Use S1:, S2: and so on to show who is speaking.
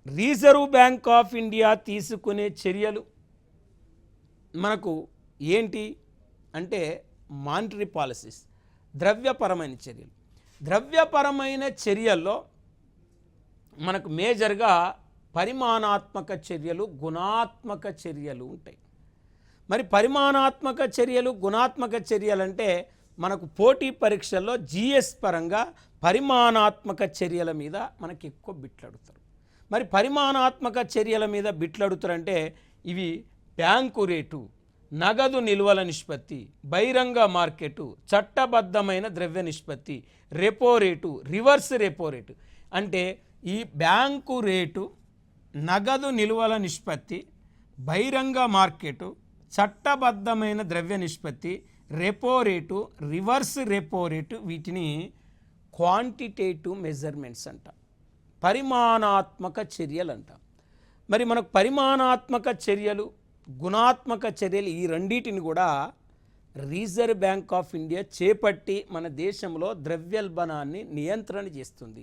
S1: Reserve bank of India తీసుకునే చర్యలు మనకు ఏంటి అంటే మానిటరీ పాలసీస్, ద్రవ్యపరమైన చర్యలు. ద్రవ్యపరమైన చర్యల్లో మనకు మేజర్గా పరిమాణాత్మక చర్యలు, గుణాత్మక చర్యలు ఉంటాయి. మరి పరిమాణాత్మక చర్యలు, గుణాత్మక చర్యలు అంటే మనకు పోటీ పరీక్షల్లో జిఎస్ పరంగా పరిమాణాత్మక చర్యల మీద మనకి ఎక్కువ బిట్లడుతారు. మరి పరిమాణాత్మక చర్యల మీద బిట్లడుతారంటే ఇవి బ్యాంకు రేటు, నగదు నిల్వల నిష్పత్తి, బహిరంగ మార్కెటు, చట్టబద్ధమైన ద్రవ్య నిష్పత్తి, repo rate, reverse repo rate. అంటే ఈ బ్యాంకు రేటు, నగదు నిల్వల నిష్పత్తి, బహిరంగ మార్కెటు, చట్టబద్ధమైన ద్రవ్య నిష్పత్తి, repo rate, reverse repo rate, వీటిని క్వాంటిటేటివ్ మెజర్మెంట్స్ అంట, పరిమాణాత్మక చర్యలు అంట. మరి మనకు పరిమాణాత్మక చర్యలు, గుణాత్మక చర్యలు ఈ రెండింటిని కూడా రిజర్వ్ బ్యాంక్ ఆఫ్ ఇండియా చేపట్టి మన దేశంలో ద్రవ్యోల్బణాన్ని నియంత్రణ చేస్తుంది.